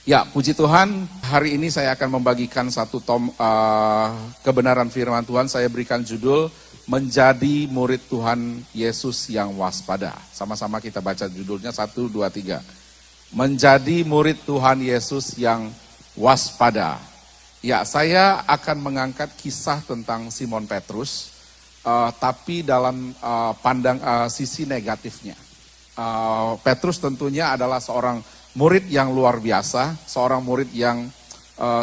Ya, puji Tuhan, hari ini saya akan membagikan satu kebenaran firman Tuhan. Saya berikan judul, Menjadi Murid Tuhan Yesus yang Waspada. Sama-sama kita baca judulnya, 1, 2, 3. Menjadi Murid Tuhan Yesus yang Waspada. Ya, saya akan mengangkat kisah tentang Simon Petrus, tapi dalam sisi negatifnya. Petrus tentunya adalah seorang murid yang luar biasa, seorang murid yang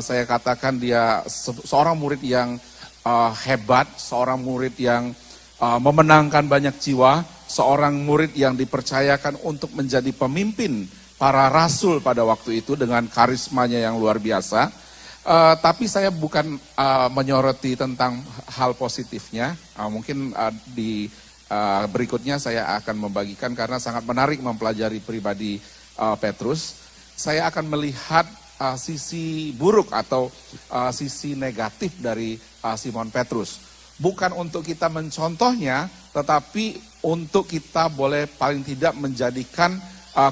saya katakan dia seorang murid yang hebat, seorang murid yang memenangkan banyak jiwa, seorang murid yang dipercayakan untuk menjadi pemimpin para rasul pada waktu itu dengan karismanya yang luar biasa. Tapi saya bukan menyoroti tentang hal positifnya, mungkin di berikutnya saya akan membagikan karena sangat menarik mempelajari pribadi Petrus. Saya akan melihat sisi buruk atau sisi negatif dari Simon Petrus. Bukan untuk kita mencontohnya, tetapi untuk kita boleh paling tidak menjadikan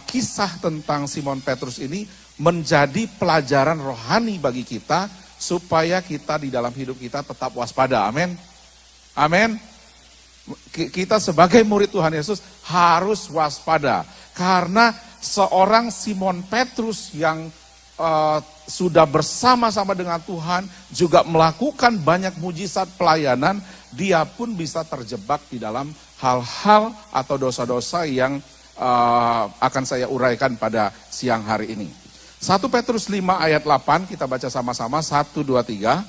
kisah tentang Simon Petrus ini menjadi pelajaran rohani bagi kita, supaya kita di dalam hidup kita tetap waspada. Amin. Amin. Kita sebagai murid Tuhan Yesus harus waspada. Karena seorang Simon Petrus yang sudah bersama-sama dengan Tuhan, juga melakukan banyak mujizat pelayanan, dia pun bisa terjebak di dalam hal-hal atau dosa-dosa yang akan saya uraikan pada siang hari ini. 1 Petrus 5 ayat 8, kita baca sama-sama, 1, 2, 3.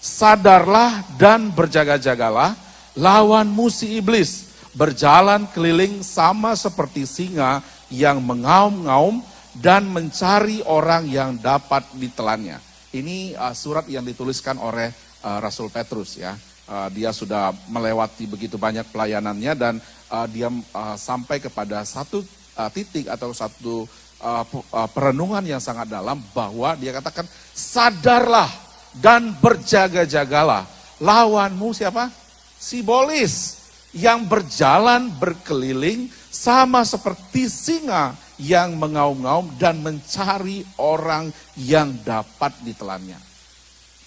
Sadarlah dan berjaga-jagalah, lawanmu si iblis berjalan keliling sama seperti singa yang mengaum-ngaum dan mencari orang yang dapat ditelannya. Ini surat yang dituliskan oleh Rasul Petrus ya. Dia sudah melewati begitu banyak pelayanannya dan dia sampai kepada satu titik atau satu perenungan yang sangat dalam, bahwa dia katakan sadarlah dan berjaga-jagalah, lawanmu siapa? Si iblis yang berjalan berkeliling sama seperti singa yang mengaum-ngaum dan mencari orang yang dapat ditelannya.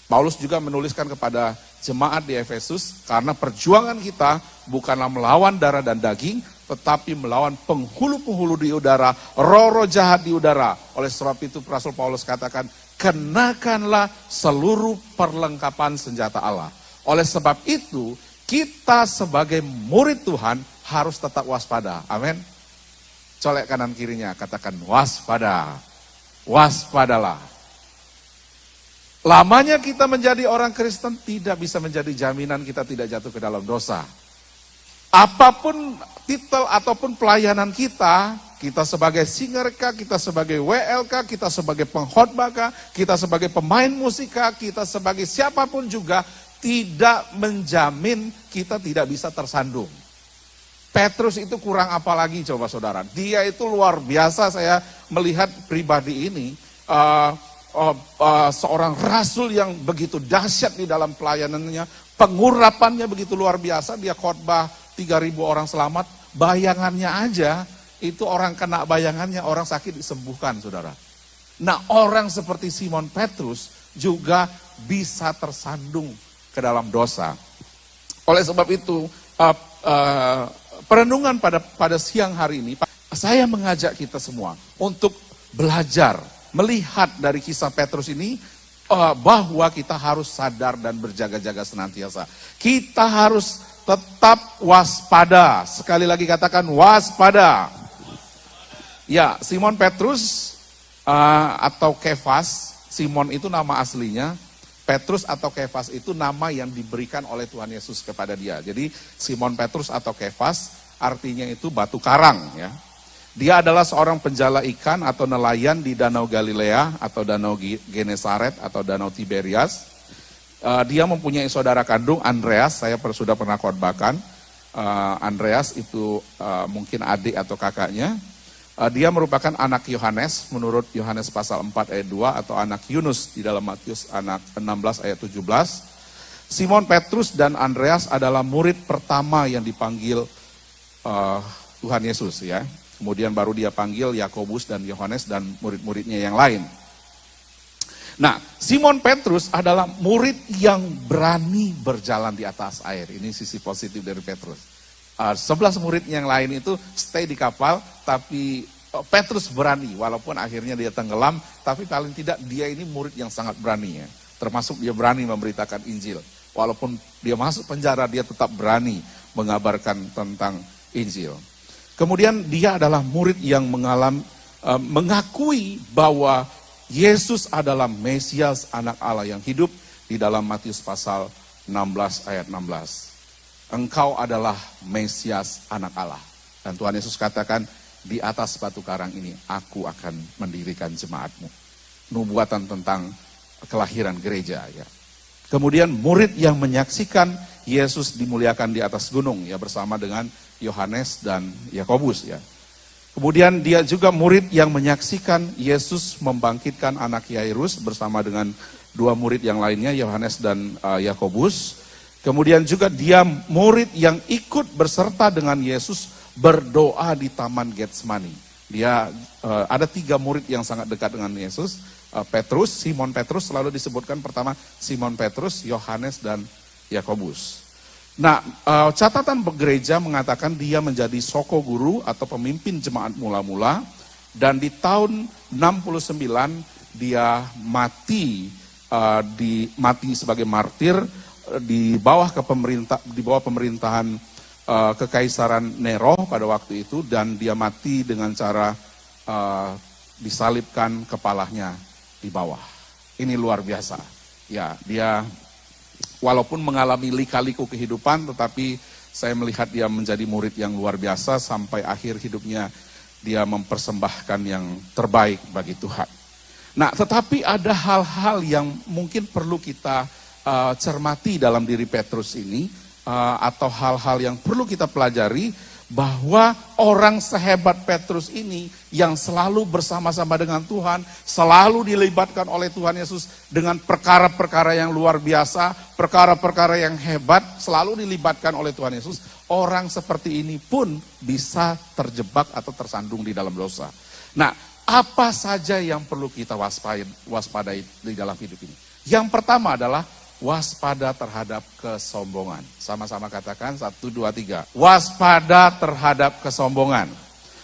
Paulus juga menuliskan kepada jemaat di Efesus, karena perjuangan kita bukanlah melawan darah dan daging, tetapi melawan penghulu-penghulu di udara, roh-roh jahat di udara. Oleh sebab itu Rasul Paulus katakan, kenakanlah seluruh perlengkapan senjata Allah. Oleh sebab itu, kita sebagai murid Tuhan harus tetap waspada. Amin. Colek kanan kirinya, katakan waspada. Waspadalah. Lamanya kita menjadi orang Kristen tidak bisa menjadi jaminan kita tidak jatuh ke dalam dosa. Apapun titel ataupun pelayanan kita sebagai singerka, kita sebagai WLK, kita sebagai pengkhotbah, kita sebagai pemain musika, kita sebagai siapapun juga, tidak menjamin kita tidak bisa tersandung. Petrus itu kurang apa lagi coba saudara. Dia itu luar biasa, saya melihat pribadi ini. Seorang rasul yang begitu dahsyat di dalam pelayanannya. Pengurapannya begitu luar biasa. Dia khotbah 3.000 orang selamat. Bayangannya aja, itu orang kena bayangannya, orang sakit disembuhkan saudara. Nah, orang seperti Simon Petrus juga bisa tersandung ke dalam dosa. Oleh sebab itu, perenungan pada siang hari ini, saya mengajak kita semua untuk belajar, melihat dari kisah Petrus ini, bahwa kita harus sadar dan berjaga-jaga senantiasa. Kita harus tetap waspada. Sekali lagi katakan waspada. Ya, Simon Petrus atau Kefas, Simon itu nama aslinya, Petrus atau Kefas itu nama yang diberikan oleh Tuhan Yesus kepada dia. Jadi Simon Petrus atau Kefas artinya itu batu karang ya. Dia adalah seorang penjala ikan atau nelayan di Danau Galilea atau Danau Genesaret atau Danau Tiberias. Dia mempunyai saudara kandung Andreas, saya sudah pernah khotbahkan. Andreas itu mungkin adik atau kakaknya. Dia merupakan anak Yohanes menurut Yohanes pasal 4 ayat 2 atau anak Yunus di dalam Matius anak 16 ayat 17. Simon Petrus dan Andreas adalah murid pertama yang dipanggil Tuhan Yesus ya. Kemudian baru dia panggil Yakobus dan Yohanes dan murid-muridnya yang lain. Nah, Simon Petrus adalah murid yang berani berjalan di atas air. Ini sisi positif dari Petrus. 11 murid yang lain itu stay di kapal, tapi Petrus berani, walaupun akhirnya dia tenggelam, tapi paling tidak dia ini murid yang sangat berani ya. Termasuk dia berani memberitakan Injil. Walaupun dia masuk penjara, dia tetap berani mengabarkan tentang Injil. Kemudian dia adalah murid yang mengakui bahwa Yesus adalah Mesias anak Allah yang hidup di dalam Matius pasal 16 ayat 16. Engkau adalah Mesias anak Allah. Dan Tuhan Yesus katakan, di atas batu karang ini aku akan mendirikan jemaatmu. Nubuatan tentang kelahiran gereja ya. Kemudian murid yang menyaksikan Yesus dimuliakan di atas gunung ya bersama dengan Yohanes dan Yakobus ya. Kemudian dia juga murid yang menyaksikan Yesus membangkitkan anak Yairus bersama dengan dua murid yang lainnya, Yohanes dan Yakobus. Kemudian juga dia murid yang ikut berserta dengan Yesus berdoa di Taman Getsemani. Dia ada 3 murid yang sangat dekat dengan Yesus. Petrus, Simon Petrus selalu disebutkan pertama Simon Petrus, Yohanes dan Yakobus. Nah, catatan gereja mengatakan dia menjadi soko guru atau pemimpin jemaat mula-mula, dan di tahun 69 dia mati sebagai martir di bawah pemerintahan kekaisaran Nero pada waktu itu, dan dia mati dengan cara disalibkan kepalanya di bawah. Ini luar biasa. Ya, dia walaupun mengalami lika-liku kehidupan, tetapi saya melihat dia menjadi murid yang luar biasa sampai akhir hidupnya dia mempersembahkan yang terbaik bagi Tuhan. Nah, tetapi ada hal-hal yang mungkin perlu kita cermati dalam diri Petrus ini, atau hal-hal yang perlu kita pelajari, bahwa orang sehebat Petrus ini yang selalu bersama-sama dengan Tuhan, selalu dilibatkan oleh Tuhan Yesus dengan perkara-perkara yang luar biasa, perkara-perkara yang hebat, selalu dilibatkan oleh Tuhan Yesus. Orang seperti ini pun bisa terjebak atau tersandung di dalam dosa. Nah, apa saja yang perlu kita waspadai di dalam hidup ini? Yang pertama adalah waspada terhadap kesombongan. Sama-sama katakan 1, 2, 3. Waspada terhadap kesombongan.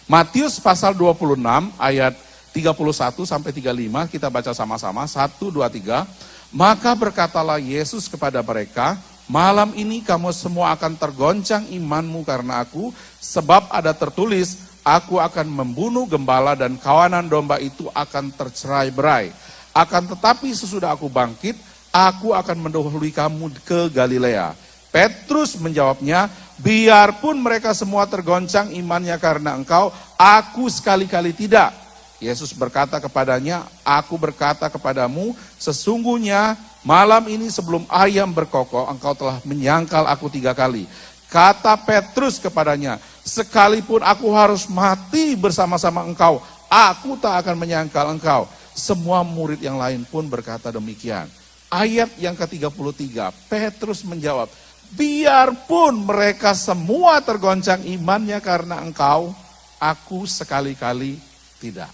Matius pasal 26 ayat 31 sampai 35 kita baca sama-sama. 1, 2, 3. Maka berkatalah Yesus kepada mereka, malam ini kamu semua akan tergoncang imanmu karena aku, sebab ada tertulis, aku akan membunuh gembala dan kawanan domba itu akan tercerai-berai. Akan tetapi sesudah aku bangkit, aku akan mendahului kamu ke Galilea. Petrus menjawabnya, biarpun mereka semua tergoncang imannya karena engkau, aku sekali-kali tidak. Yesus berkata kepadanya, aku berkata kepadamu, sesungguhnya malam ini sebelum ayam berkokok, engkau telah menyangkal aku 3 kali. Kata Petrus kepadanya, sekalipun aku harus mati bersama-sama engkau, aku tak akan menyangkal engkau. Semua murid yang lain pun berkata demikian. Ayat yang ke-33, Petrus menjawab, biarpun mereka semua tergoncang imannya karena engkau, aku sekali-kali tidak.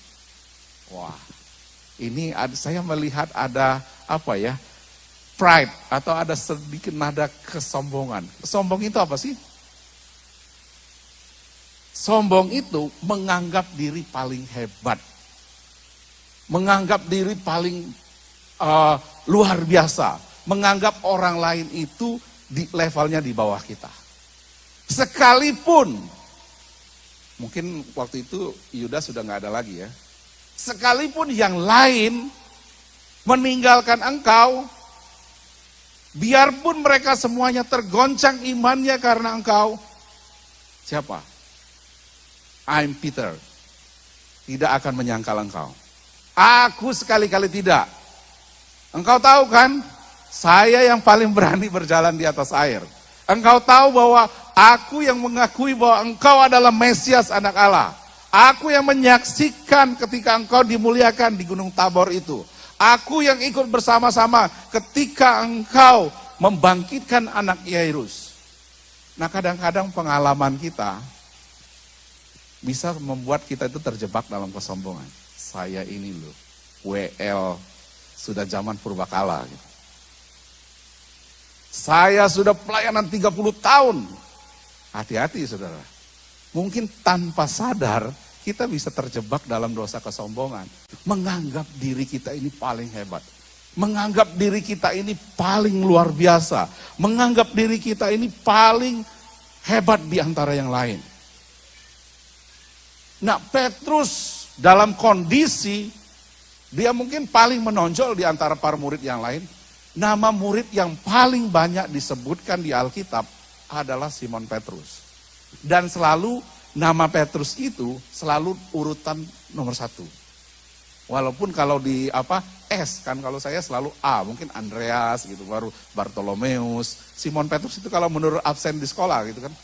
Wah, ini saya melihat ada pride atau ada sedikit nada kesombongan. Sombong itu apa sih? Sombong itu menganggap diri paling hebat. Menganggap diri paling luar biasa, menganggap orang lain itu di levelnya di bawah kita. Sekalipun, mungkin waktu itu Yudas sudah nggak ada lagi ya. Sekalipun yang lain meninggalkan engkau, biarpun mereka semuanya tergoncang imannya karena engkau, siapa? I'm Peter, tidak akan menyangkal engkau. Aku sekali-kali tidak. Engkau tahu kan, saya yang paling berani berjalan di atas air. Engkau tahu bahwa aku yang mengakui bahwa engkau adalah Mesias anak Allah. Aku yang menyaksikan ketika engkau dimuliakan di Gunung Tabor itu. Aku yang ikut bersama-sama ketika engkau membangkitkan anak Yairus. Nah, kadang-kadang pengalaman kita bisa membuat kita itu terjebak dalam kesombongan. Saya ini loh, WL sudah zaman purbakala. Gitu. Saya sudah pelayanan 30 tahun. Hati-hati saudara. Mungkin tanpa sadar kita bisa terjebak dalam dosa kesombongan. Menganggap diri kita ini paling hebat. Menganggap diri kita ini paling luar biasa. Menganggap diri kita ini paling hebat di antara yang lain. Nah, Petrus dalam kondisi dia mungkin paling menonjol di antara para murid yang lain. Nama murid yang paling banyak disebutkan di Alkitab adalah Simon Petrus. Dan selalu nama Petrus itu selalu urutan nomor 1. Walaupun kalau di S kan, kalau saya selalu A, mungkin Andreas gitu, baru Bartolomeus. Simon Petrus itu kalau menurut absen di sekolah gitu kan.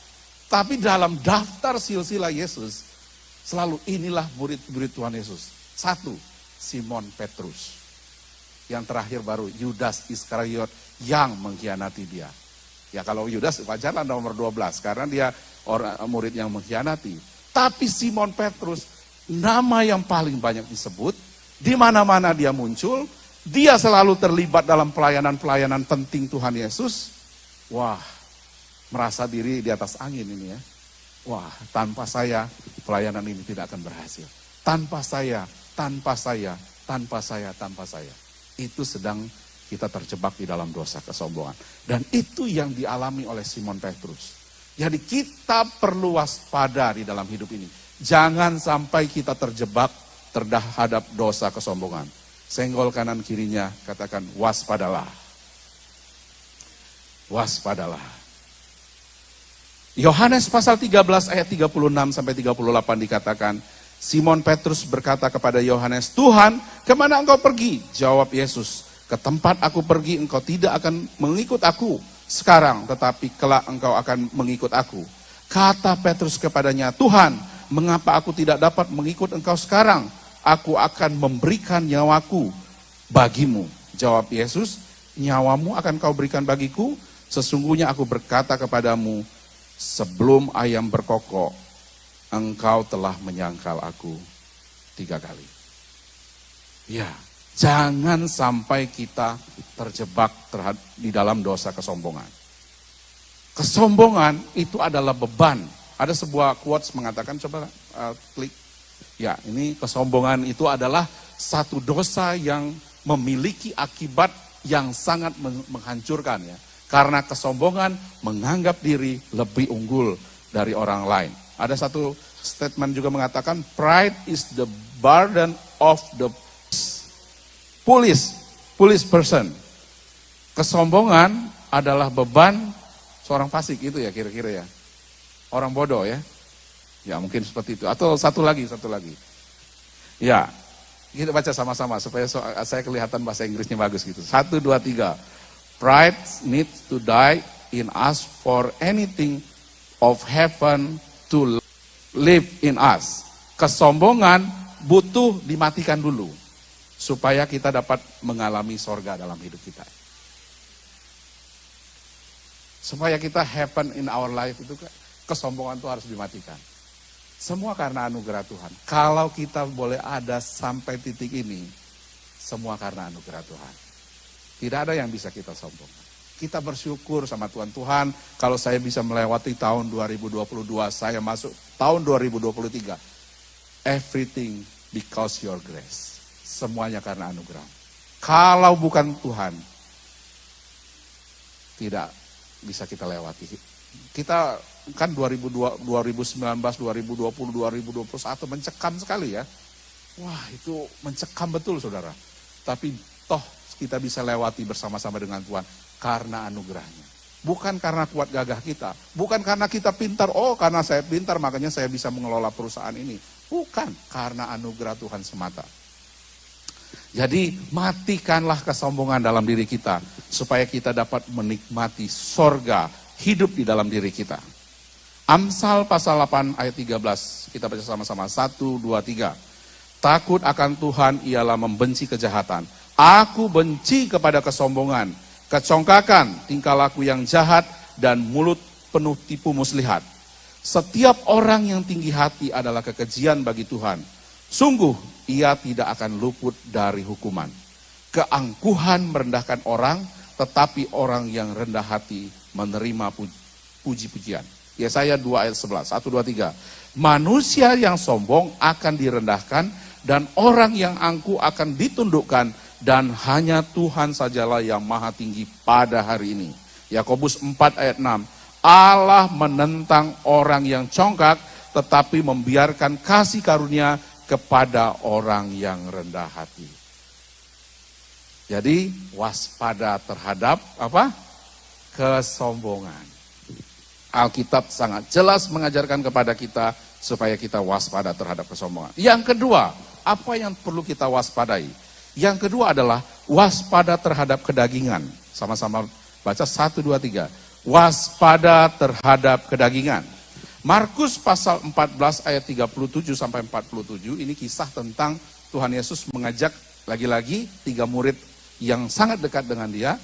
Tapi dalam daftar silsilah Yesus, selalu inilah murid-murid Tuhan Yesus. 1, Simon Petrus. Yang terakhir baru Yudas Iskariot yang mengkhianati dia. Ya kalau Yudas wajarlah nomor 12 karena dia orang murid yang mengkhianati. Tapi Simon Petrus nama yang paling banyak disebut, di mana-mana dia muncul, dia selalu terlibat dalam pelayanan-pelayanan penting Tuhan Yesus. Wah, merasa diri di atas angin ini ya. Wah, tanpa saya pelayanan ini tidak akan berhasil. Tanpa saya. Itu sedang kita terjebak di dalam dosa kesombongan. Dan itu yang dialami oleh Simon Petrus. Jadi kita perlu waspada di dalam hidup ini. Jangan sampai kita terjebak terhadap dosa kesombongan. Senggol kanan kirinya, katakan waspadalah. Waspadalah. Yohanes pasal 13 ayat 36 sampai 38 dikatakan, Simon Petrus berkata kepada Yohanes, Tuhan, kemana engkau pergi? Jawab Yesus, ke tempat aku pergi engkau tidak akan mengikut aku sekarang, tetapi kelak engkau akan mengikut aku. Kata Petrus kepadanya, Tuhan, mengapa aku tidak dapat mengikut engkau sekarang? Aku akan memberikan nyawaku bagimu. Jawab Yesus, nyawamu akan kau berikan bagiku? Sesungguhnya aku berkata kepadamu, sebelum ayam berkokok, engkau telah menyangkal aku 3 kali. Ya, jangan sampai kita terjebak di dalam dosa kesombongan. Kesombongan itu adalah beban. Ada sebuah quotes mengatakan, coba klik. Ya, ini kesombongan itu adalah satu dosa yang memiliki akibat yang sangat menghancurkan ya. Karena kesombongan menganggap diri lebih unggul dari orang lain. Ada satu statement juga mengatakan, pride is the burden of the foolish person. Kesombongan adalah beban seorang fasik itu ya kira-kira ya. Orang bodoh ya. Ya mungkin seperti itu. Atau satu lagi. Ya, kita baca sama-sama supaya saya kelihatan bahasa Inggrisnya bagus gitu. 1, 2, 3. Pride needs to die in us for anything of heaven to live in us. Kesombongan butuh dimatikan dulu supaya kita dapat mengalami sorga dalam hidup kita. Supaya kita happen in our life itu kesombongan itu harus dimatikan. Semua karena anugerah Tuhan. Kalau kita boleh ada sampai titik ini, semua karena anugerah Tuhan. Tidak ada yang bisa kita sombongkan. Kita bersyukur sama Tuhan. Tuhan, kalau saya bisa melewati tahun 2022, saya masuk tahun 2023. Everything because your grace. Semuanya karena anugerah. Kalau bukan Tuhan, tidak bisa kita lewati. Kita kan 2019, 2020, 2021 mencekam sekali ya. Wah, itu mencekam betul saudara. Tapi toh kita bisa lewati bersama-sama dengan Tuhan. Karena anugerahnya. Bukan karena kuat gagah kita. Bukan karena kita pintar. Oh, karena saya pintar makanya saya bisa mengelola perusahaan ini. Bukan. Karena anugerah Tuhan semata. Jadi matikanlah kesombongan dalam diri kita. Supaya kita dapat menikmati sorga hidup di dalam diri kita. Amsal pasal 8 ayat 13. Kita baca sama-sama. 1, 2, 3. Takut akan Tuhan ialah membenci kejahatan. Aku benci kepada kesombongan. Kecongkakan, tingkah laku yang jahat, dan mulut penuh tipu muslihat. Setiap orang yang tinggi hati adalah kekejian bagi Tuhan. Sungguh, ia tidak akan luput dari hukuman. keangkuhan merendahkan orang, tetapi orang yang rendah hati menerima puji-pujian. Yesaya 2 ayat 11, 1, 2, 3. Manusia yang sombong akan direndahkan, dan orang yang angkuh akan ditundukkan, dan hanya Tuhan sajalah yang maha tinggi pada hari ini. Yakobus 4 ayat 6. Allah menentang orang yang congkak, tetapi membiarkan kasih karunia kepada orang yang rendah hati. Jadi waspada terhadap apa? Kesombongan. Alkitab sangat jelas mengajarkan kepada kita supaya kita waspada terhadap kesombongan. Yang kedua, apa yang perlu kita waspadai? Yang kedua adalah waspada terhadap kedagingan. Sama-sama baca 1, 2, 3. Waspada terhadap kedagingan. Markus pasal 14 ayat 37 sampai 47, ini kisah tentang Tuhan Yesus mengajak lagi-lagi 3 murid yang sangat dekat dengan dia,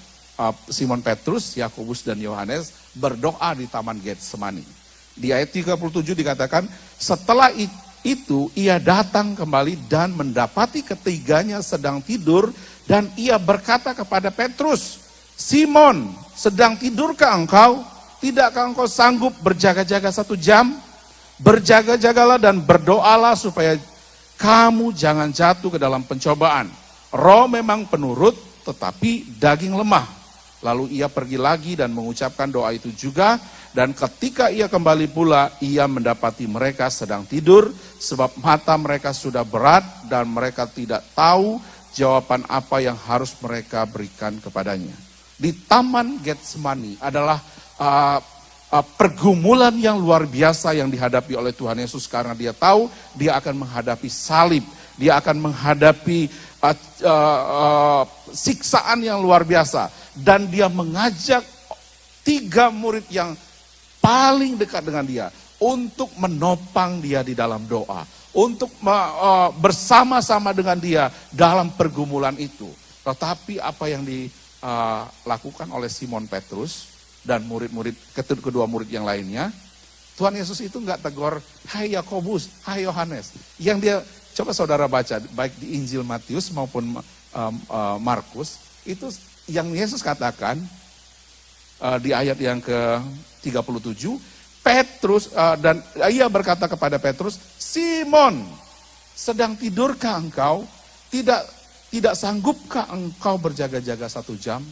Simon Petrus, Yakobus dan Yohanes, berdoa di Taman Getsemani. Di ayat 37 dikatakan, setelah itu ia datang kembali dan mendapati ketiganya sedang tidur, dan ia berkata kepada Petrus, Simon, sedang tidurkah engkau? Tidakkah engkau sanggup berjaga-jaga 1 jam? Berjaga-jagalah dan berdoalah supaya kamu jangan jatuh ke dalam pencobaan. Roh memang penurut, tetapi daging lemah. Lalu ia pergi lagi dan mengucapkan doa itu juga, dan ketika ia kembali pula, ia mendapati mereka sedang tidur, sebab mata mereka sudah berat dan mereka tidak tahu jawaban apa yang harus mereka berikan kepadanya. Di Taman Getsemani adalah pergumulan yang luar biasa yang dihadapi oleh Tuhan Yesus, karena dia tahu dia akan menghadapi salib, dia akan menghadapi siksaan yang luar biasa, dan dia mengajak 3 murid yang paling dekat dengan dia untuk menopang dia di dalam doa, untuk bersama-sama dengan dia dalam pergumulan itu. Tetapi apa yang dilakukan oleh Simon Petrus dan murid-murid, kedua murid yang lainnya, Tuhan Yesus itu nggak tegur, hai Yakobus, hai Yohanes. Yang dia, coba saudara baca, baik di Injil Matius maupun Markus, itu yang Yesus katakan di ayat yang ke-37, Petrus, dan ia berkata kepada Petrus, Simon, sedang tidurkah engkau? Tidak sanggupkah engkau berjaga-jaga 1 jam?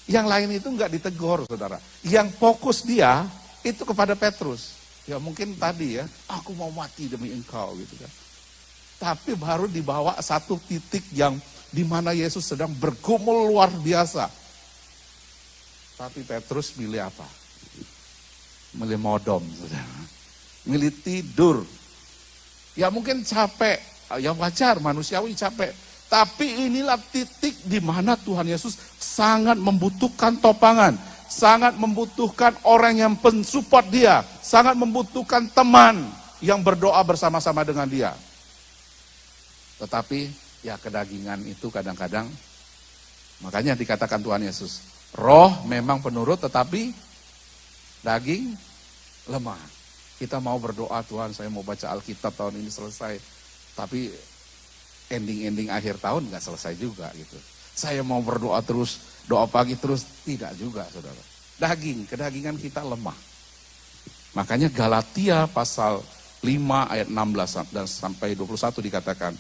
Yang lain itu enggak ditegur, saudara. Yang fokus dia itu kepada Petrus. Ya mungkin tadi ya, aku mau mati demi engkau gitu kan. Tapi baru dibawa satu titik yang dimana Yesus sedang bergumul luar biasa. Tapi Petrus milih apa? Milih modom, saudara. Milih tidur. Ya mungkin capek, ya wajar, manusiawi capek. Tapi inilah titik di mana Tuhan Yesus sangat membutuhkan topangan, sangat membutuhkan orang yang mensupport dia, sangat membutuhkan teman yang berdoa bersama-sama dengan dia. Tetapi ya kedagingan itu kadang-kadang, makanya dikatakan Tuhan Yesus, roh memang penurut tetapi daging lemah. Kita mau berdoa, Tuhan saya mau baca Alkitab tahun ini selesai, tapi ending akhir tahun nggak selesai juga gitu. Saya mau berdoa terus, doa pagi terus, tidak juga saudara. Kedagingan kita lemah. Makanya Galatia pasal 5 ayat 16 dan sampai 21 dikatakan,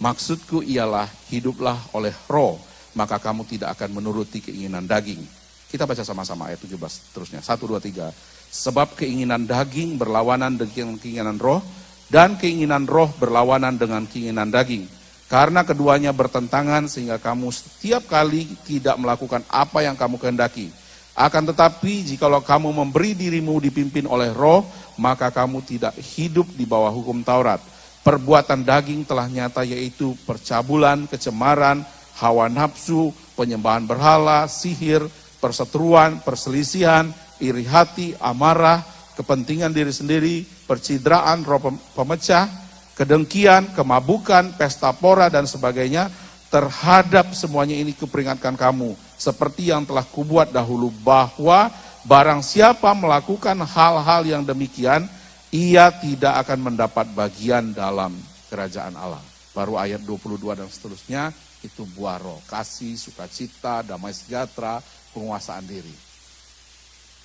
maksudku ialah hiduplah oleh roh, maka kamu tidak akan menuruti keinginan daging. Kita baca sama-sama ayat 17 terusnya, 1, 2, 3. Sebab keinginan daging berlawanan dengan keinginan roh, dan keinginan roh berlawanan dengan keinginan daging. Karena keduanya bertentangan sehingga kamu setiap kali tidak melakukan apa yang kamu kehendaki. Akan tetapi jikalau kamu memberi dirimu dipimpin oleh roh, maka kamu tidak hidup di bawah hukum Taurat. Perbuatan daging telah nyata, yaitu percabulan, kecemaran, hawa nafsu, penyembahan berhala, sihir, perseteruan, perselisihan, iri hati, amarah, kepentingan diri sendiri, percidraan, roh pemecah, kedengkian, kemabukan, pesta pora, dan sebagainya. Terhadap semuanya ini kuperingatkan kamu, seperti yang telah kubuat dahulu, bahwa barang siapa melakukan hal-hal yang demikian, ia tidak akan mendapat bagian dalam kerajaan Allah. Baru ayat 22 dan seterusnya itu buah roh, kasih, sukacita, damai sejahtera, penguasaan diri.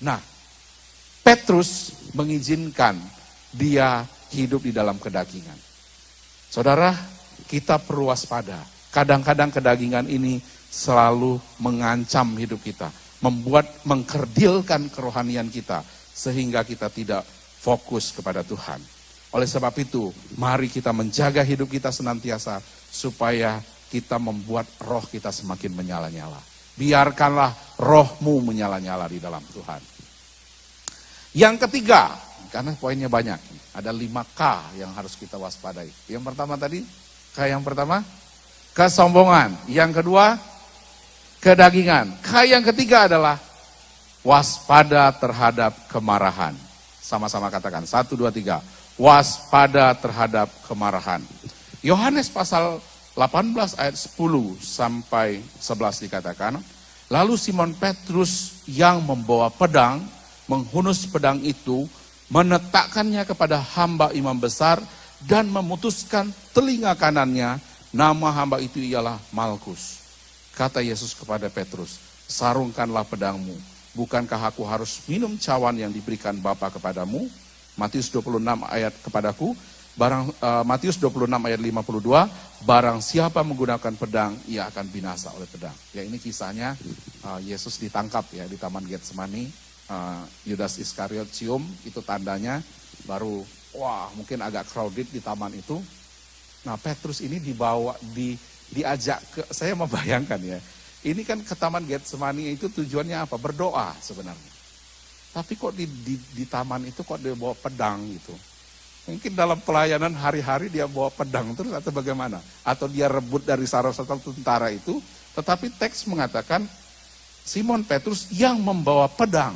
Nah, Petrus mengizinkan dia hidup di dalam kedagingan. Saudara, kita perlu waspada. Kadang-kadang kedagingan ini selalu mengancam hidup kita, mengkerdilkan kerohanian kita, sehingga kita tidak fokus kepada Tuhan. Oleh sebab itu, mari kita menjaga hidup kita senantiasa, supaya kita membuat roh kita semakin menyala-nyala. Biarkanlah rohmu menyala-nyala di dalam Tuhan. Yang ketiga, karena poinnya banyak, ada 5K yang harus kita waspadai. Yang pertama tadi, K yang pertama, kesombongan. Yang kedua, kedagingan. K yang ketiga adalah waspada terhadap kemarahan. Sama-sama katakan, 1, 2, 3. Waspada terhadap kemarahan. Yohanes pasal 18 ayat 10 sampai 11 dikatakan, lalu Simon Petrus yang membawa pedang, menghunus pedang itu, menetakkannya kepada hamba imam besar, dan memutuskan telinga kanannya. Nama hamba itu ialah Malkus. Kata Yesus kepada Petrus, sarungkanlah pedangmu. Bukankah aku harus minum cawan yang diberikan Bapa kepadamu? Matius 26 ayat kepadaku, Matius 26 ayat 52, barang siapa menggunakan pedang, ia akan binasa oleh pedang. Ya, ini kisahnya Yesus ditangkap ya di Taman Getsemani, Yudas Iskariot cium, itu tandanya baru, wah mungkin agak crowded di taman itu. Nah, Petrus ini diajak ke, saya membayangkan ya, ini kan ke Taman Getsemani itu tujuannya apa? Berdoa sebenarnya. Tapi kok di taman itu kok dia bawa pedang gitu. Mungkin dalam pelayanan hari-hari dia bawa pedang terus atau bagaimana? Atau dia rebut dari salah satu tentara itu. Tetapi teks mengatakan Simon Petrus yang membawa pedang.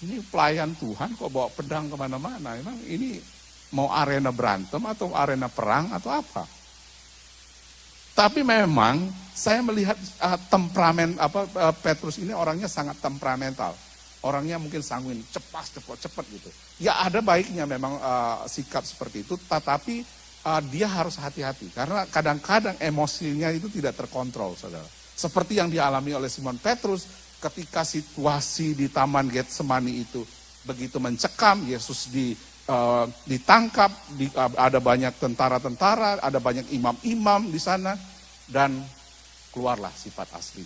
Ini pelayan Tuhan kok bawa pedang kemana-mana. Emang ini mau arena berantem atau arena perang atau apa? Tapi memang saya melihat temperamen Petrus ini orangnya sangat temperamental. Orangnya mungkin sanguin, cepat gitu. Ya ada baiknya memang sikap seperti itu, tetapi dia harus hati-hati. Karena kadang-kadang emosinya itu tidak terkontrol, saudara. Seperti yang dialami oleh Simon Petrus ketika situasi di Taman Getsemani itu begitu mencekam, Yesus ditangkap, ada banyak tentara-tentara, ada banyak imam-imam di sana, dan keluarlah sifat asli.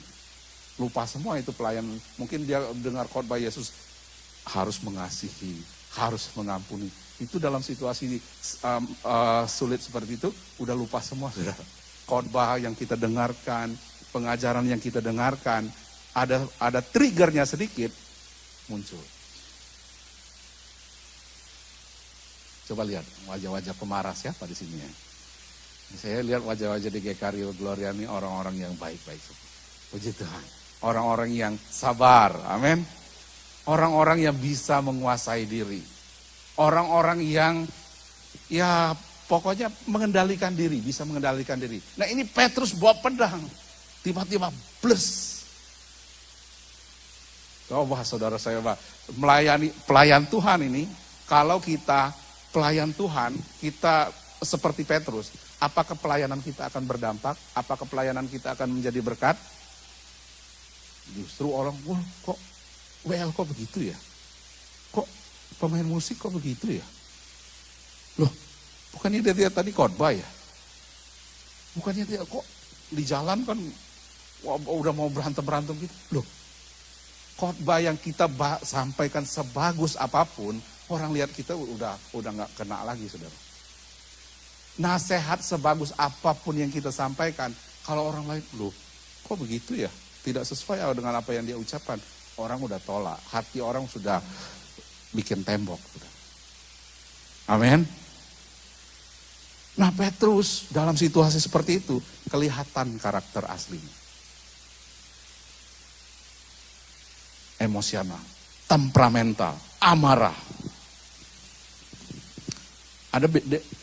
Lupa semua itu pelayan, mungkin dia dengar khotbah Yesus, harus mengasihi, harus mengampuni. Itu dalam situasi sulit seperti itu, udah lupa semua, saudara. Khotbah yang kita dengarkan, pengajaran yang kita dengarkan, ada triggernya sedikit, muncul. Coba lihat wajah-wajah pemarah siapa di sini ya. Saya lihat wajah-wajah di GKRI Gloria ini orang-orang yang baik-baik. Puji Tuhan. Orang-orang yang sabar, amin. Orang-orang yang bisa menguasai diri. Orang-orang yang ya pokoknya mengendalikan diri, bisa mengendalikan diri. Nah ini Petrus bawa pedang, tiba-tiba bless. Coba saudara saya melayani pelayan Tuhan ini, kalau kita pelayan Tuhan, kita seperti Petrus, apakah pelayanan kita akan berdampak? Apakah pelayanan kita akan menjadi berkat? Justru orang, wah kok WL kok begitu ya? Kok pemain musik kok begitu ya? Loh, bukannya dia tadi khotbah ya? Bukannya dia kok di jalan kan udah mau berantem gitu? Loh, khotbah yang kita sampaikan sebagus apapun, orang lihat kita udah nggak kena lagi, saudara. Nasihat sebagus apapun yang kita sampaikan, kalau orang lain, loh kok begitu ya? Tidak sesuai dengan apa yang dia ucapkan, orang udah tolak, hati orang sudah bikin tembok. Amin. Nah Petrus dalam situasi seperti itu, kelihatan karakter aslinya. Emosional, temperamental, amarah. Ada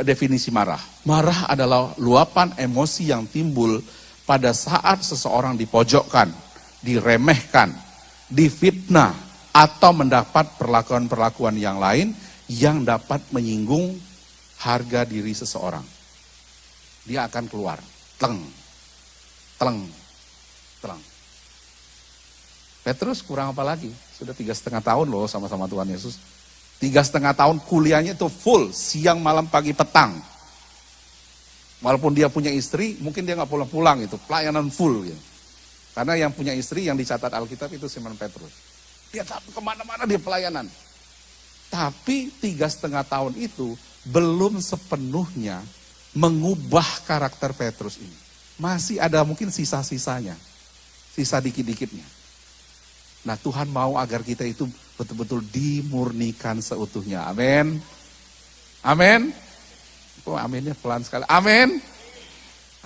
definisi marah. Marah adalah luapan emosi yang timbul pada saat seseorang dipojokkan, diremehkan, difitnah, atau mendapat perlakuan-perlakuan yang lain yang dapat menyinggung harga diri seseorang. dia akan keluar. Tleng, tleng, tleng. Petrus kurang apa lagi? Sudah 3,5 tahun loh sama-sama Tuhan Yesus. 3,5 tahun kuliahnya itu full, siang, malam, pagi, petang. Walaupun dia punya istri, mungkin dia nggak pulang-pulang itu, pelayanan full gitu. Karena yang punya istri yang dicatat Alkitab itu Simon Petrus. Dia kemana-mana dia pelayanan. Tapi 3,5 tahun itu belum sepenuhnya mengubah karakter Petrus ini. Masih ada mungkin sisa-sisanya, sisa dikit-dikitnya. Nah Tuhan mau agar kita itu betul-betul dimurnikan seutuhnya. Amin. Amin. Oh aminnya pelan sekali. Amin.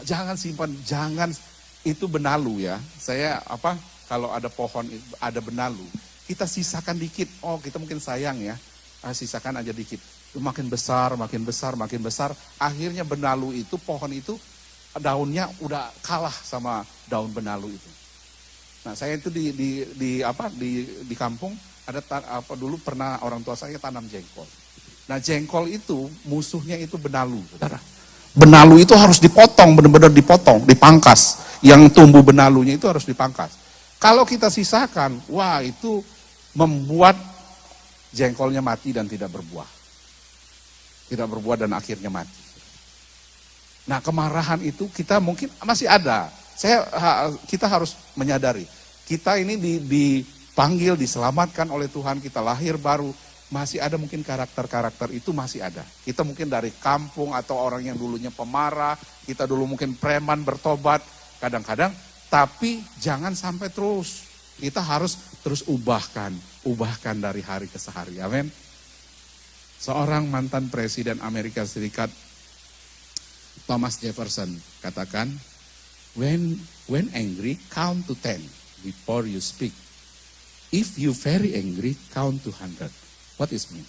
Jangan simpan, jangan itu benalu ya. Saya kalau ada pohon, ada benalu, kita sisakan dikit. Oh kita mungkin sayang ya, sisakan aja dikit. Makin besar, makin besar, makin besar. Akhirnya benalu itu, pohon itu daunnya udah kalah sama daun benalu itu. Nah saya itu di kampung ada dulu pernah orang tua saya tanam jengkol. Nah jengkol itu musuhnya itu benalu, saudara. Benalu itu harus dipotong, benar-benar dipotong, dipangkas. Yang tumbuh benalunya itu harus dipangkas. Kalau kita sisakan, wah itu membuat jengkolnya mati dan tidak berbuah. Tidak berbuah dan akhirnya mati. Nah kemarahan itu kita mungkin masih ada. Kita harus menyadari, kita ini dipanggil, diselamatkan oleh Tuhan, kita lahir baru, masih ada mungkin karakter-karakter itu masih ada. Kita mungkin dari kampung atau orang yang dulunya pemarah, kita dulu mungkin preman bertobat, kadang-kadang, tapi jangan sampai terus. Kita harus terus ubahkan dari hari ke hari, amin. Seorang mantan presiden Amerika Serikat, Thomas Jefferson, katakan, When angry, count to 10 before you speak. If you very angry, count to 100. What is mean?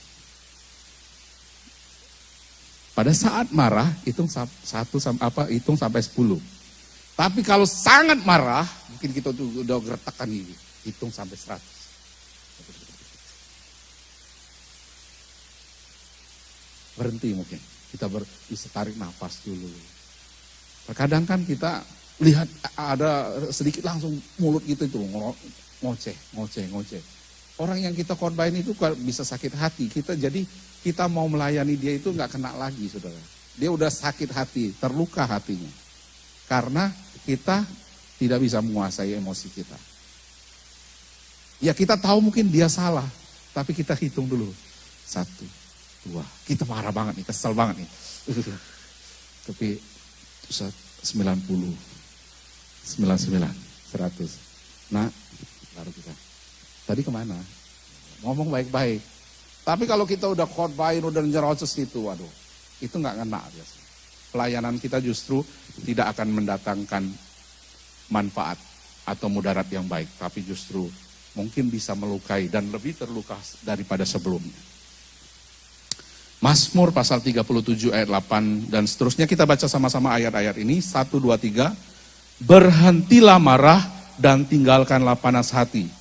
Pada saat marah, hitung sampai 10. Tapi kalau sangat marah, mungkin kita udah gertakan ini, hitung sampai 100. Berhenti mungkin, kita bisa tarik nafas dulu. Terkadang kan kita lihat ada sedikit langsung mulut gitu itu ngoceh. Orang yang kita korban itu bisa sakit hati. Kita mau melayani dia itu nggak kena lagi, saudara. Dia udah sakit hati, terluka hatinya. Karena kita tidak bisa menguasai emosi kita. Ya kita tahu mungkin dia salah, tapi kita hitung dulu. 1, 2, kita marah banget nih, kesel banget nih. Tapi 90. 99, 100. Nah, baru kita. Tadi kemana? Ngomong baik-baik. Tapi kalau kita udah khotbahin, udah nyerocos itu, waduh, itu nggak ngena biasa. Pelayanan kita justru tidak akan mendatangkan manfaat atau mudarat yang baik, tapi justru mungkin bisa melukai dan lebih terluka daripada sebelumnya. Mazmur pasal 37 ayat 8 dan seterusnya, kita baca sama-sama ayat-ayat ini, 1, 2, 3. Berhentilah marah dan tinggalkanlah panas hati.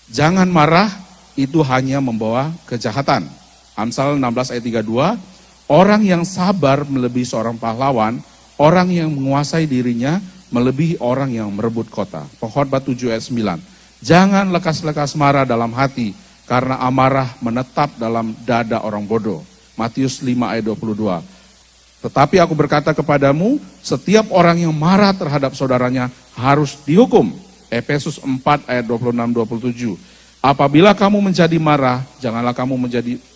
Jangan marah, itu hanya membawa kejahatan. Amsal 16 ayat 32, orang yang sabar melebihi seorang pahlawan, orang yang menguasai dirinya melebihi orang yang merebut kota. Pengkhotbah 7 ayat 9, jangan lekas-lekas marah dalam hati, karena amarah menetap dalam dada orang bodoh. Matius 5 ayat 22, tetapi aku berkata kepadamu, setiap orang yang marah terhadap saudaranya harus dihukum. Efesus 4 ayat 26-27. Apabila kamu menjadi marah, janganlah kamu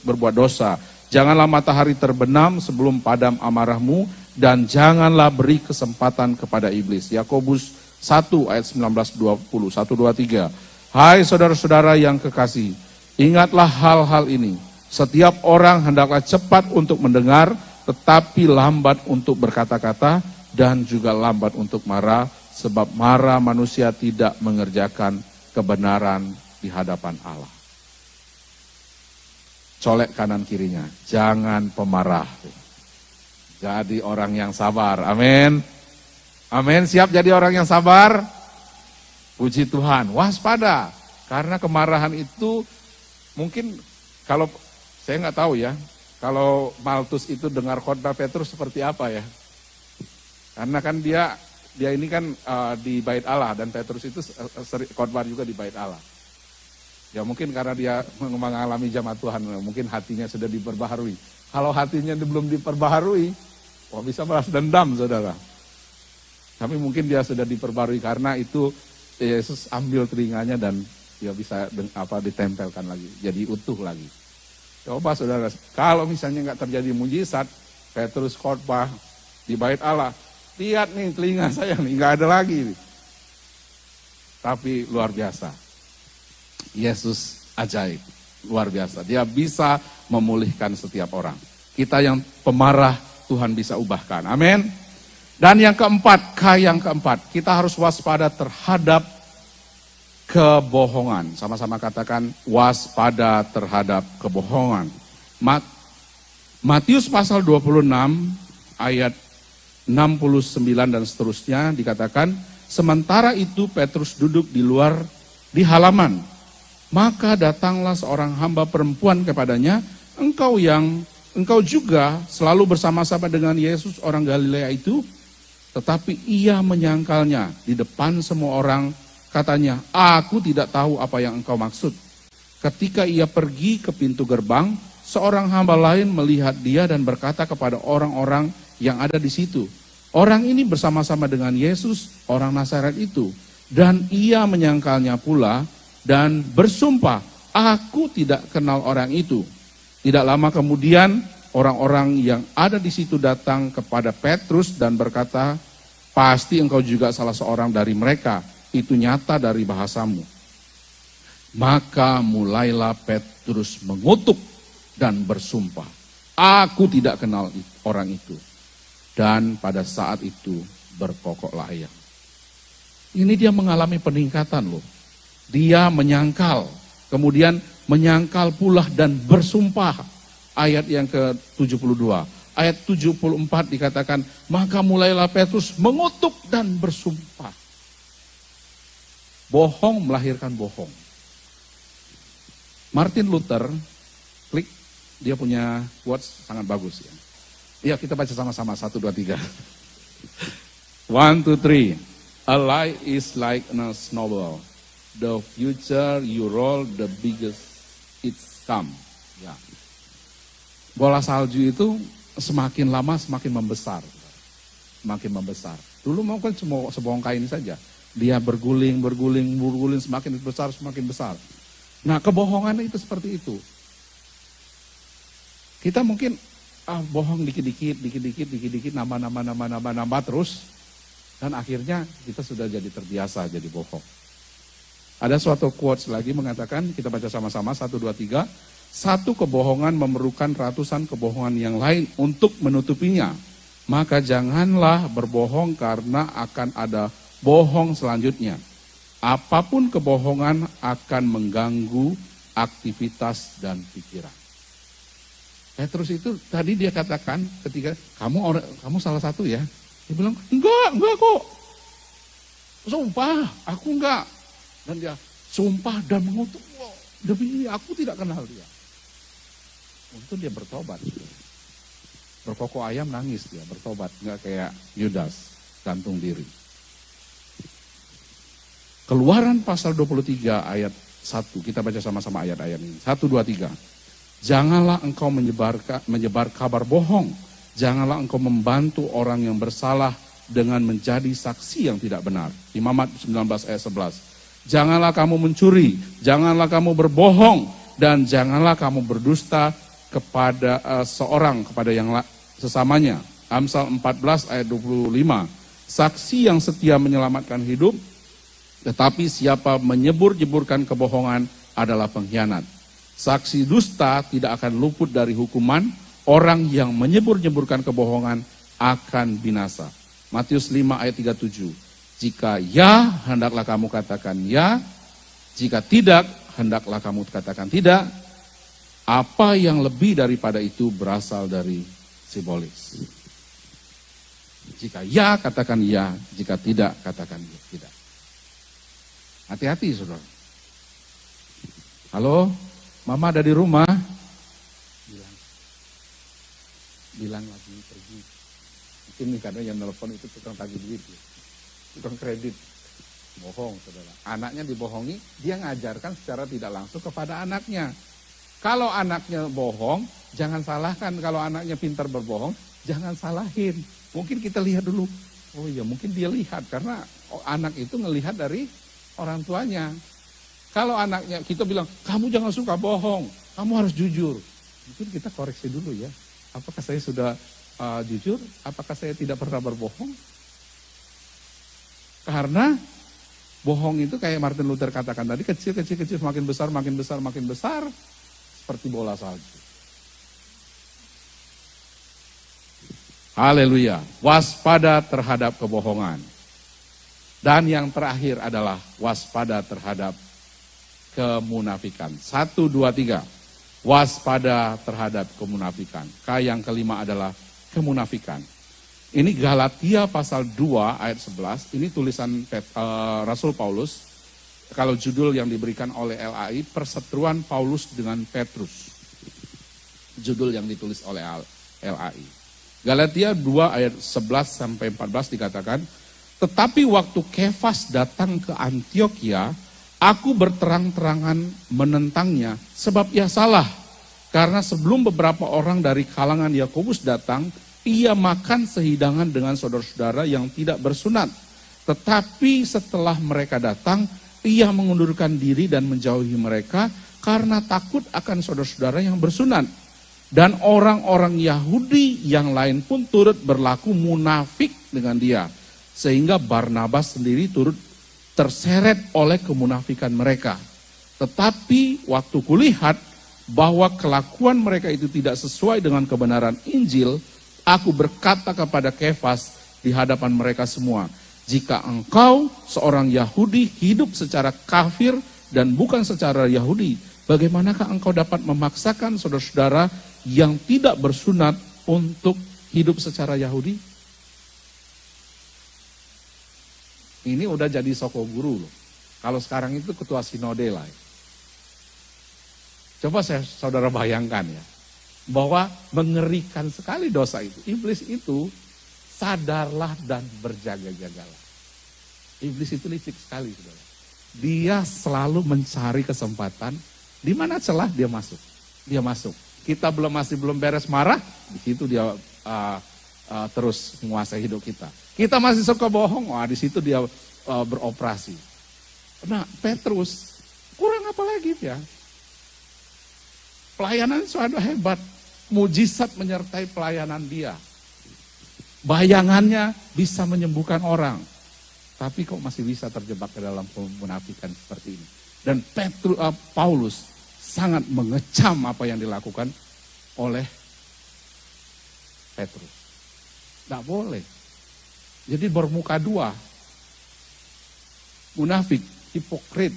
berbuat dosa. Janganlah matahari terbenam sebelum padam amarahmu, dan janganlah beri kesempatan kepada iblis. Yakobus 1 ayat 19-20, 1, 2, 3. Hai saudara-saudara yang kekasih, ingatlah hal-hal ini. Setiap orang hendaklah cepat untuk mendengar, tetapi lambat untuk berkata-kata dan juga lambat untuk marah, sebab marah manusia tidak mengerjakan kebenaran di hadapan Allah. Colek kanan kirinya, jangan pemarah. Jadi orang yang sabar, amin. Amin, siap jadi orang yang sabar? Puji Tuhan, waspada. Karena kemarahan itu mungkin kalau, saya nggak tahu ya, kalau Malthus itu dengar khotbah Petrus seperti apa ya? Karena kan dia ini kan di Bait Allah, dan Petrus itu khotbah juga di Bait Allah. Ya mungkin karena dia mengalami jamaah Tuhan, mungkin hatinya sudah diperbaharui. Kalau hatinya belum diperbaharui, bisa balas dendam, saudara. Tapi mungkin dia sudah diperbarui karena itu Yesus ambil telinganya dan dia bisa ditempelkan lagi, jadi utuh lagi. Coba saudara, kalau misalnya nggak terjadi mujizat, Petrus khotbah di Bait Allah, lihat nih telinga saya nih, nggak ada lagi. Tapi luar biasa, Yesus ajaib, luar biasa. Dia bisa memulihkan setiap orang. Kita yang pemarah, Tuhan bisa ubahkan. Amin. Dan yang keempat, yang keempat, kita harus waspada terhadap kebohongan. Sama-sama katakan waspada terhadap kebohongan. Matius pasal 26 ayat 69 dan seterusnya dikatakan, sementara itu Petrus duduk di luar di halaman. Maka datanglah seorang hamba perempuan kepadanya, engkau juga selalu bersama-sama dengan Yesus orang Galilea itu. Tetapi ia menyangkalnya di depan semua orang, katanya, aku tidak tahu apa yang engkau maksud. Ketika ia pergi ke pintu gerbang, seorang hamba lain melihat dia dan berkata kepada orang-orang yang ada di situ, orang ini bersama-sama dengan Yesus orang Nazaret itu. Dan ia menyangkalnya pula dan bersumpah, aku tidak kenal orang itu. Tidak lama kemudian orang-orang yang ada di situ datang kepada Petrus dan berkata, pasti engkau juga salah seorang dari mereka, itu nyata dari bahasamu. Maka mulailah Petrus mengutuk dan bersumpah, aku tidak kenal orang itu. Dan pada saat itu berkokoklah ayam. Ini dia mengalami peningkatan loh. Dia menyangkal, kemudian menyangkal pula dan bersumpah. Ayat yang ke-72. Ayat 74 dikatakan, maka mulailah Petrus mengutuk dan bersumpah. Bohong melahirkan bohong. Martin Luther, klik, dia punya quotes sangat bagus ya. Iya, kita baca sama-sama, 1, 2, 3. 1, 2, 3. A lie is like a snowball. The future you roll, the biggest it's come. Ya. Bola salju itu semakin lama semakin membesar. Semakin membesar. Dulu mau kan cuma sebongkah ini saja. Dia berguling, semakin besar. Nah, kebohongan itu seperti itu. Kita mungkin bohong dikit-dikit, nambah terus. Dan akhirnya kita sudah jadi terbiasa jadi bohong. Ada suatu quotes lagi mengatakan, kita baca sama-sama, 1, 2, 3. Satu kebohongan memerlukan ratusan kebohongan yang lain untuk menutupinya. Maka janganlah berbohong karena akan ada bohong selanjutnya. Apapun kebohongan akan mengganggu aktivitas dan pikiran. Petrus itu tadi dia katakan ketika kamu salah satu ya. Dia bilang, enggak kok. Sumpah, aku enggak. Dan dia sumpah dan mengutuk, demi ini aku tidak kenal dia. Untung dia bertobat. Berkokok ayam nangis dia, bertobat. Enggak kayak Yudas, gantung diri. Keluaran pasal 23 ayat 1, kita baca sama-sama ayat-ayat ini. 1, 2, 3. Janganlah engkau menyebar kabar bohong. Janganlah engkau membantu orang yang bersalah dengan menjadi saksi yang tidak benar. Imamat 19 ayat 11. Janganlah kamu mencuri, janganlah kamu berbohong, dan janganlah kamu berdusta kepada kepada yang sesamanya. Amsal 14 ayat 25. Saksi yang setia menyelamatkan hidup, tetapi siapa menyebur-jeburkan kebohongan adalah pengkhianat. Saksi dusta tidak akan luput dari hukuman, orang yang menyebur-jeburkan kebohongan akan binasa. Matius 5 ayat 37. Jika ya, hendaklah kamu katakan ya. Jika tidak, hendaklah kamu katakan tidak. Apa yang lebih daripada itu berasal dari simbolis. Jika ya, katakan ya. Jika tidak, katakan tidak. Hati-hati, saudara. Halo, mama ada di rumah? Bilang lagi pergi. yakin nih karena yang nelpon itu tukang tagih duit, tukang kredit. Bohong, saudara. Anaknya dibohongi, dia ngajarkan secara tidak langsung kepada anaknya. Kalau anaknya bohong, jangan salahkan. Kalau anaknya pintar berbohong, jangan salahin. Mungkin kita lihat dulu, oh iya mungkin dia lihat karena anak itu ngelihat dari orang tuanya. Kalau anaknya kita bilang, kamu jangan suka bohong, kamu harus jujur. Mungkin kita koreksi dulu ya, apakah saya sudah jujur, apakah saya tidak pernah berbohong? Karena bohong itu kayak Martin Luther katakan tadi, kecil, makin besar, seperti bola salju. Haleluya, waspada terhadap kebohongan. Dan yang terakhir adalah waspada terhadap kemunafikan. 1, 2, 3. Waspada terhadap kemunafikan. Yang kelima adalah kemunafikan. Ini Galatia pasal 2 ayat 11. Ini tulisan Rasul Paulus. Kalau judul yang diberikan oleh LAI, Perseteruan Paulus dengan Petrus. Judul yang ditulis oleh LAI. Galatia 2 ayat 11 sampai 14 dikatakan, tetapi waktu Kefas datang ke Antioquia, aku berterang-terangan menentangnya, sebab ia salah. Karena sebelum beberapa orang dari kalangan Yakobus datang, ia makan sehidangan dengan saudara-saudara yang tidak bersunat. Tetapi setelah mereka datang, ia mengundurkan diri dan menjauhi mereka karena takut akan saudara-saudara yang bersunat. Dan orang-orang Yahudi yang lain pun turut berlaku munafik dengan dia. Sehingga Barnabas sendiri turut terseret oleh kemunafikan mereka. Tetapi waktu kulihat bahwa kelakuan mereka itu tidak sesuai dengan kebenaran Injil, aku berkata kepada Kefas di hadapan mereka semua, jika engkau seorang Yahudi hidup secara kafir dan bukan secara Yahudi, bagaimanakah engkau dapat memaksakan saudara-saudara yang tidak bersunat untuk hidup secara Yahudi? Ini udah jadi soko guru loh. Kalau sekarang itu ketua sinode lah. Coba saudara bayangkan ya, bahwa mengerikan sekali dosa itu. Iblis itu sadarlah dan berjaga-jagalah. Iblis itu licik sekali, saudara. Dia selalu mencari kesempatan, di mana celah dia masuk. Dia masuk. Kita masih belum beres marah, di situ dia terus menguasai hidup kita. Kita masih suka bohong, di situ dia beroperasi. Nah, Petrus kurang apa lagi ya? Pelayanan sudah hebat, mujizat menyertai pelayanan dia. Bayangannya bisa menyembuhkan orang, tapi kok masih bisa terjebak ke dalam kemunafikan seperti ini. Dan Paulus sangat mengecam apa yang dilakukan oleh Petrus. Tidak boleh. Jadi bermuka dua. Munafik, hipokrit.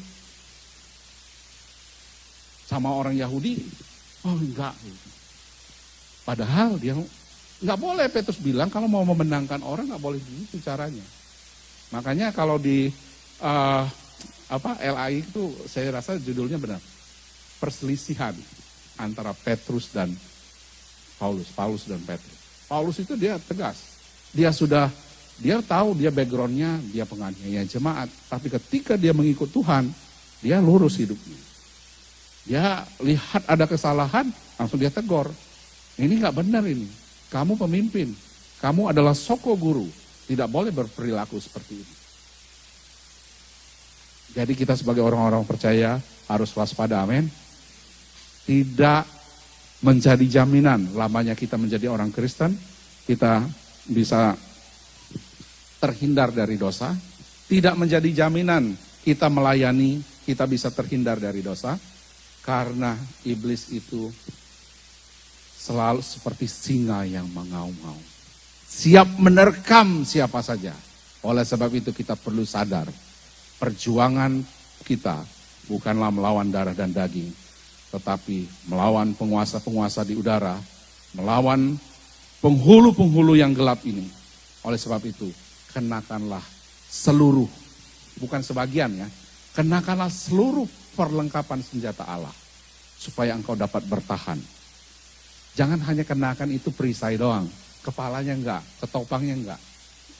Sama orang Yahudi, oh enggak. Padahal dia enggak boleh, Petrus bilang kalau mau memenangkan orang enggak boleh begitu caranya. Makanya kalau di LAI itu saya rasa judulnya benar. Perselisihan antara Petrus dan Paulus dan Petrus. Paulus itu dia tegas. Dia tahu dia backgroundnya, dia penganiaya jemaat. Tapi ketika dia mengikut Tuhan, dia lurus hidupnya. Dia lihat ada kesalahan, langsung dia tegur. Ini nggak benar ini. Kamu pemimpin, kamu adalah soko guru. Tidak boleh berperilaku seperti ini. Jadi kita sebagai orang-orang percaya harus waspada, amin. Tidak menjadi jaminan lamanya kita menjadi orang Kristen, kita bisa terhindar dari dosa. Tidak menjadi jaminan kita melayani, kita bisa terhindar dari dosa. Karena iblis itu selalu seperti singa yang mengaum-ngaum. Siap menerkam siapa saja. Oleh sebab itu kita perlu sadar, perjuangan kita bukanlah melawan darah dan daging, tetapi melawan penguasa-penguasa di udara, melawan penghulu-penghulu yang gelap ini. Oleh sebab itu, kenakanlah seluruh, bukan sebagian ya, kenakanlah seluruh perlengkapan senjata Allah, supaya engkau dapat bertahan. Jangan hanya kenakan itu perisai doang, kepalanya enggak, ketopangnya enggak.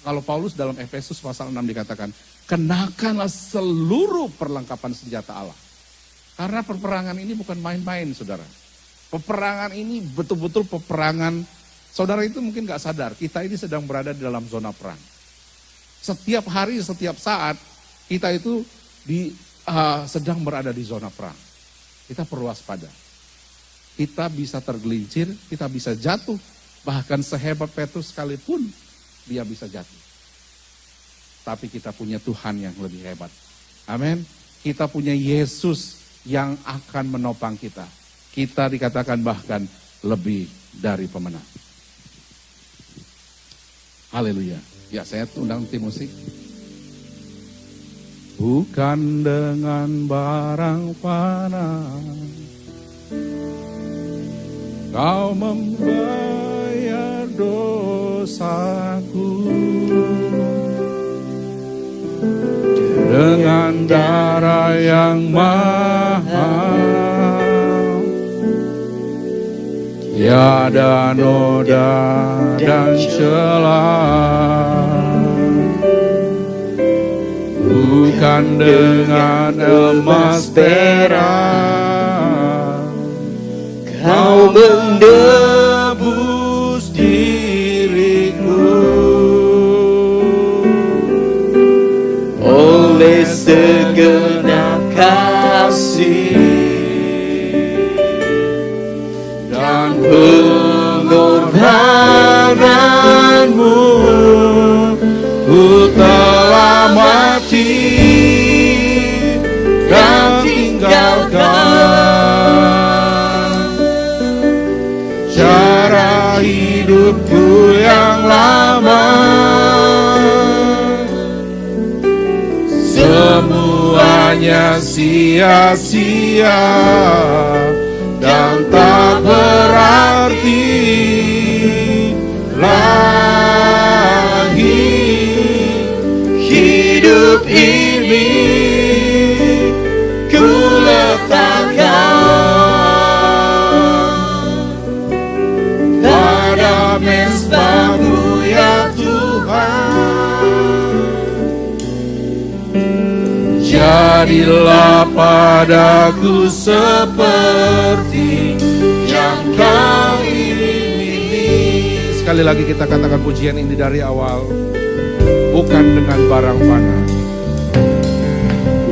Kalau Paulus dalam Efesus pasal 6 dikatakan, kenakanlah seluruh perlengkapan senjata Allah. Karena peperangan ini bukan main-main, saudara. Peperangan ini betul-betul peperangan. Saudara itu mungkin gak sadar, kita ini sedang berada di dalam zona perang. Setiap hari, setiap saat, kita itu sedang berada di zona perang. Kita perlu waspada. Kita bisa tergelincir, kita bisa jatuh. Bahkan sehebat Petrus sekalipun, dia bisa jatuh. Tapi kita punya Tuhan yang lebih hebat. Amin. Kita punya Yesus yang akan menopang kita. Kita dikatakan bahkan lebih dari pemenang. Haleluya. Ya, saya undang tim musik. Bukan dengan barang fana Kau membayar dosaku, dengan darah yang mahal, tiada noda dan celah. Bukan dengan emas perak Kau menebus diriku, oleh segenap kasih dan pengorbananmu, ku telah mati dan tinggalkan cara hidupku yang lama. Semuanya sia-sia dan tak berarti lagi. Hidup ini ku letakkan pada mezbah-Mu ya Tuhan. Jadilah padaku seperti yang Kau ingini. Sekali lagi kita katakan pujian ini dari awal. Bukan dengan barang fana,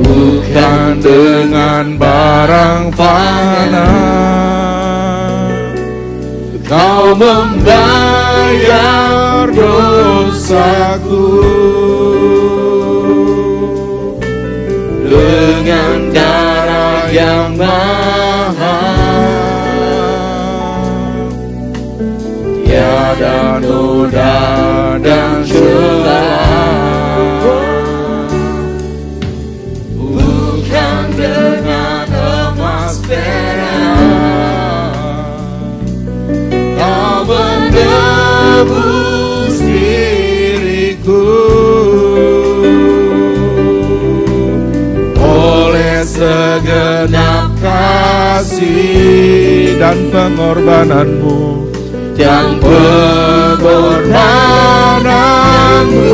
bukan dengan barang fana, Kau membayar dosaku, dengan darah yang mahal, tiada noda dan celah. Bukan dengan emas perak Kau menebus diriku, oleh segenap kasih dan pengorbananmu, dan pengorbananmu.